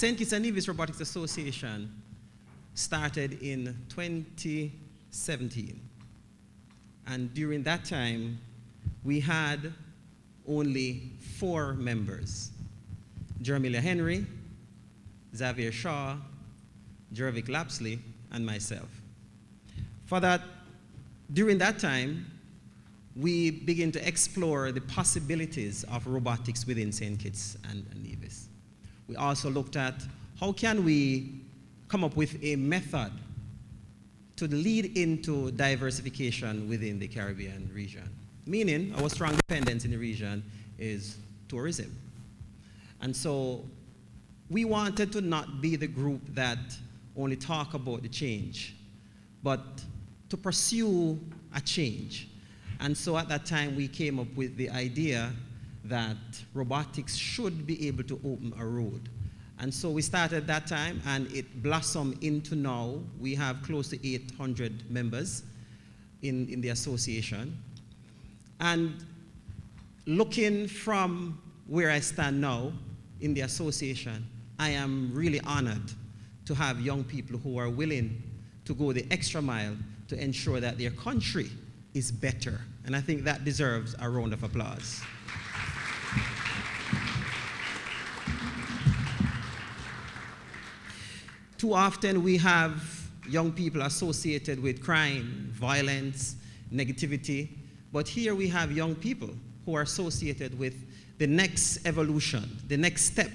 St. Kitts and Nevis Robotics Association started in 2017. And during that time, we had only 4 members: Jeremiah Henry, Xavier Shaw, Jervick Lapsley, and myself. During that time, we began to explore the possibilities of robotics within St. Kitts and Nevis. We also looked at how can we come up with a method to lead into diversification within the Caribbean region. Meaning, our strong dependence in the region is tourism. And so we wanted to not be the group that only talk about the change, but to pursue a change. And so at that time, we came up with the idea that robotics should be able to open a road. And so we started that time, and it blossomed into now. We have close to 800 members in the association. And looking from where I stand now in the association, I am really honored to have young people who are willing to go the extra mile to ensure that their country is better. And I think that deserves a round of applause. Too often we have young people associated with crime, violence, negativity, but here we have young people who are associated with the next evolution, the next step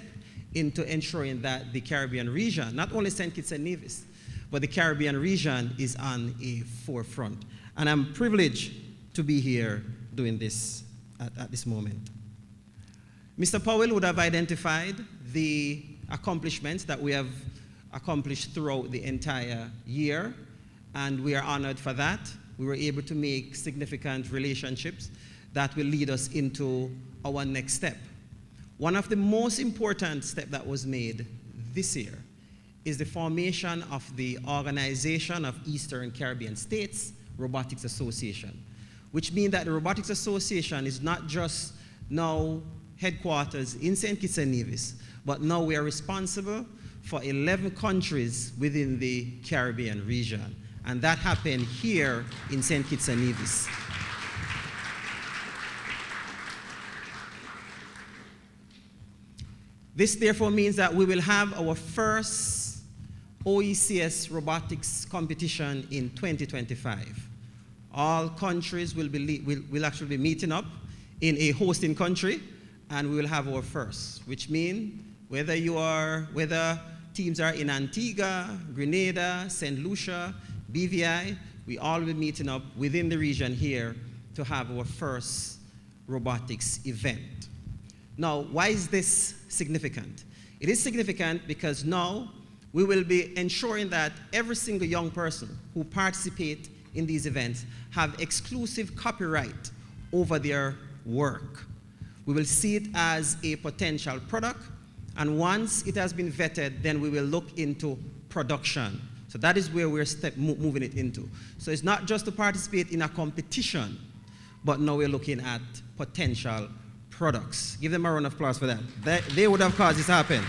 into ensuring that the Caribbean region, not only St. Kitts and Nevis, but the Caribbean region is on a forefront. And I'm privileged to be here doing this at this moment. Mr. Powell would have identified the accomplishments that we have accomplished throughout the entire year, and we are honored for that. We were able to make significant relationships that will lead us into our next step. One of the most important steps that was made this year is the formation of the Organization of Eastern Caribbean States Robotics Association, which means that the Robotics Association is not just now headquarters in St. Kitts and Nevis, but now we are responsible for 11 countries within the Caribbean region. And that happened here in St. Kitts and Nevis. This therefore means that we will have our first OECS robotics competition in 2025. All countries will actually be meeting up in a hosting country, and we will have our first, which means whether teams are in Antigua, Grenada, St. Lucia, BVI, we all will be meeting up within the region here to have our first robotics event. Now, why is this significant? It is significant because now we will be ensuring that every single young person who participates in these events have exclusive copyright over their work. We will see it as a potential product, and once it has been vetted, then we will look into production. So that is where we're moving it into. So it's not just to participate in a competition, but now we're looking at potential products. Give them a round of applause for that. They would have caused this happen.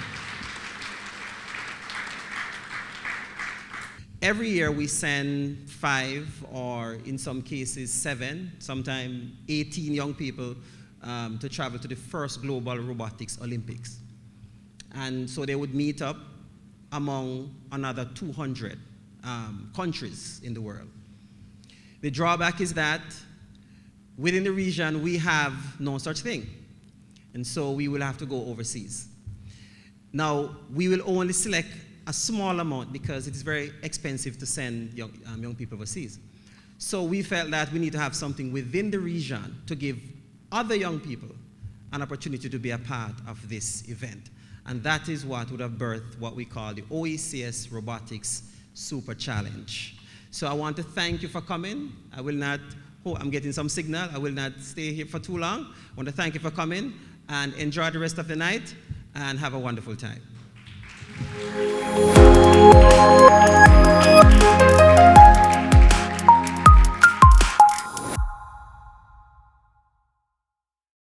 Every year we send 5, or in some cases 7, sometimes 18 young people to travel to the first Global Robotics Olympics. And so they would meet up among another 200 countries in the world. The drawback is that within the region, we have no such thing. And so we will have to go overseas. Now, we will only select a small amount because it is very expensive to send young people overseas. So we felt that we need to have something within the region to give other young people an opportunity to be a part of this event. And that is what would have birthed what we call the OECS Robotics Super Challenge. So I want to thank you for coming. I'm getting some signal. I will not stay here for too long. I want to thank you for coming, and enjoy the rest of the night, and have a wonderful time.